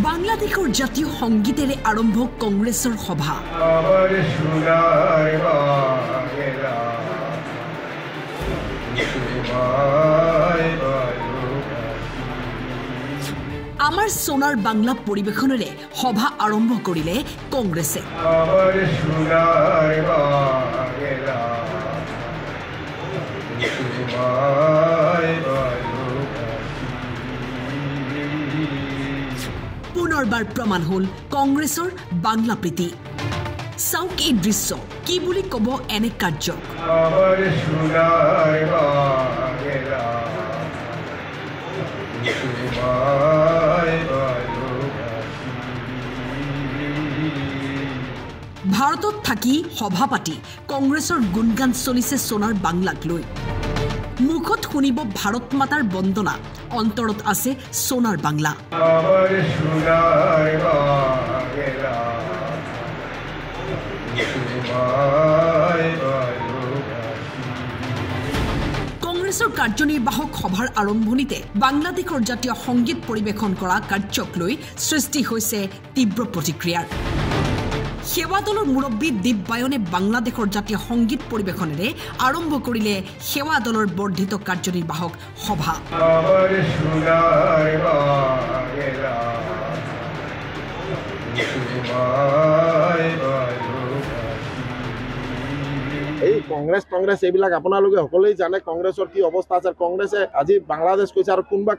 বাংলাদেশৰ জাতীয় সংগীতেৰে আৰম্ভ কংগ্ৰেছৰ সভা। আমাৰ সোনাৰ বাংলা পৰিবেশনেৰে সভা আৰম্ভ কৰিলে কংগ্ৰেছে। পুনৰবাৰ প্ৰমাণ হল কংগ্ৰেছৰ বাংলা প্ৰীতি। চাওক এই দৃশ্য, কি বুলি কব এনে কাৰ্যক। ভাৰতত থাকি সভা পাতি কংগ্ৰেছৰ গুণগান চলিছে সোনাৰ বাংলাক লৈ। মুখত শুনিব ভাৰত মাতাৰ বন্দনা, অন্তৰত আছে সোনাৰ বাংলা। কংগ্ৰেছৰ কাৰ্যনিৰ্বাহক সভাৰ আৰম্ভণিতে বাংলাদেশৰ জাতীয় সংগীত পৰিৱেশন কৰা কাৰ্যক লৈ সৃষ্টি হৈছে তীব্ৰ প্ৰতিক্ৰিয়াৰ। সেৱা দলৰ মুৰব্বী দীপবায়নে বাংলাদেশৰ জাতীয় সংগীত পৰিৱেশনেৰে আৰম্ভ কৰিলে সেৱা দলৰ বৰ্ধিত কাৰ্যনিৰ্বাহক সভা। এই কংগ্ৰেছ এইবিলাক আপোনালোকে সকলোৱে জানে কংগ্ৰেছৰ কি অৱস্থা আছে। কংগ্ৰেছে আজি বাংলাদেশ কৈছে আৰু কোনবা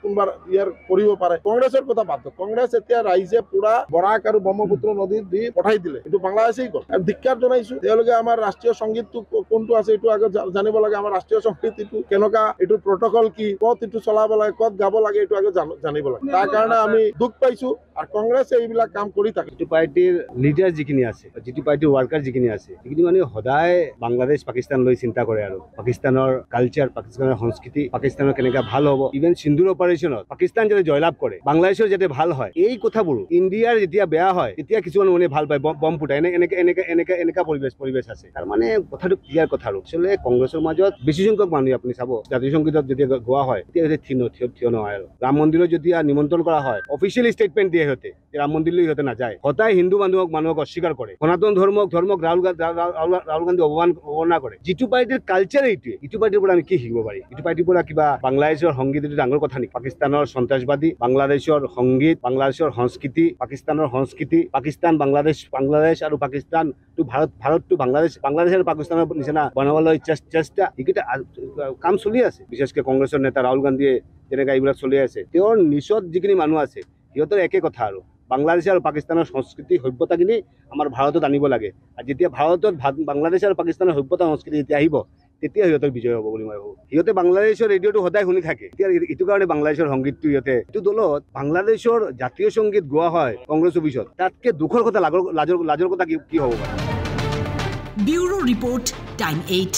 ইয়াৰ কৰিব পাৰে। কংগ্ৰেছৰ কথা বাদ দিয়ক, কংগ্ৰেছ এতিয়া ৰাইজে পুৰা বৰাক আৰু ব্ৰহ্মপুত্ৰ নদীত দি পঠাই দিলে, এইটো বাংলাদেশেই গল। আৰু ধিক্কাৰ জনাইছো তেওঁলোকে আমাৰ ৰাষ্ট্ৰীয় সংগীতটো কোনটো আছে এইটো আগত জানিব লাগে। আমাৰ ৰাষ্ট্ৰীয় সংগীত এইটো কেনেকুৱা, এইটো প্ৰটকল কি, ক'ত এইটো চলাব লাগে, ক'ত গাব লাগে, এইটো আগত জানিব লাগে। তাৰ কাৰণে আমি দুখ পাইছো আৰু কংগ্ৰেছে এইবিলাক কাম কৰি থাকে। যিটো পাৰ্টিৰ লিডাৰ যিখিনি আছে, যিটো পাৰ্টিৰ ৱাৰ্কাৰ যিখিনি আছে, সেইখিনি মানে সদায় বাংলাদেশ পাকিস্তান লৈ চিন্তা কৰে আৰু পাকিস্তানৰ কালচাৰ, পাকিস্তানৰ সংস্কৃতি, পাকিস্তানৰ কেনেকা ভাল হ'ব। ইভেন সিন্ধুৰ অপাৰেশ্যনত পাকিস্তান যাতে জয়লাভ কৰে, বাংলাদেশৰ যাতে ভাল হয়, এই কথাবোৰ ইণ্ডিয়াৰ যেতিয়া বেয়া হয় তেতিয়া কিছুমান মানুহে ভাল পায়, বম ফুটাই এনেকা পৰিবেশ আছে। তাৰ মানে কথাটো ক্লিয়াৰ কথা আৰু আচলতে কংগ্ৰেছৰ মাজত বেছি সংখ্যক মানুহে আপুনি চাব জাতীয় সংগীতত যেতিয়া গোৱা হয় তেতিয়া থিয় নহয় আৰু ৰাম মন্দিৰত যেতিয়া নিমন্ত্ৰণ কৰা হয় অফিচিয়েল ষ্টেটমেণ্ট দিয়ে সিহঁতে ৰাম মন্দিৰলৈ সিহঁতে নাযায়। সদায় হিন্দু মানুহক অস্বীকাৰ কৰে, সনাতন ধৰ্মক ৰাহুল গান্ধী অৱমাননা কৰে। যিটো পাৰ্টিৰ কালচাৰ এইটোৱে, ইটো পাৰ্টিৰ পৰা আমি কি শিকিব পাৰি? ইটো পাৰ্টিৰ পৰা কিবা বাংলাদেশৰ সংগীত এইটো ডাঙৰ কথা নেকি? পাকিস্তানৰ সন্ত্ৰাসবাদী, বাংলাদেশৰ সংগীত, বাংলাদেশৰ সংস্কৃতি, পাকিস্তানৰ সংস্কৃতি, পাকিস্তান বাংলাদেশ আৰু পাকিস্তানটো ভাৰতটো বাংলাদেশ আৰু পাকিস্তানৰ নিচিনা বনাবলৈ চেষ্টা এইকেইটা কাম চলি আছে। বিশেষকৈ কংগ্ৰেছৰ নেতা ৰাহুল গান্ধীয়ে যেনেকা এইবিলাক চলি আছে, তেওঁৰ নিচত যিখিনি মানুহ আছে সিহঁতৰ একে কথা আৰু বাংলাদেশ আৰু পাকিস্তানৰ সংস্কৃতি সভ্যতাখিনি আমাৰ ভাৰতত আনিব লাগে। আৰু যেতিয়া ভাৰতত বাংলাদেশ আৰু পাকিস্তানৰ সভ্যতা সংস্কৃতি যেতিয়া আহিব তেতিয়া সিহঁতৰ বিজয় হ'ব বুলি মই ভাবোঁ। সিহঁতে বাংলাদেশৰ ৰেডিঅ'টো সদায় শুনি থাকে। এতিয়া এইটো কাৰণে বাংলাদেশৰ সংগীতটো সিহঁতে এইটো দলত বাংলাদেশৰ জাতীয় সংগীত গোৱা হয় কংগ্ৰেছ অফিচত, তাতকে দুখৰ কথা লাজৰ কথা কি হ'ব পাৰে? Bureau report, time 8।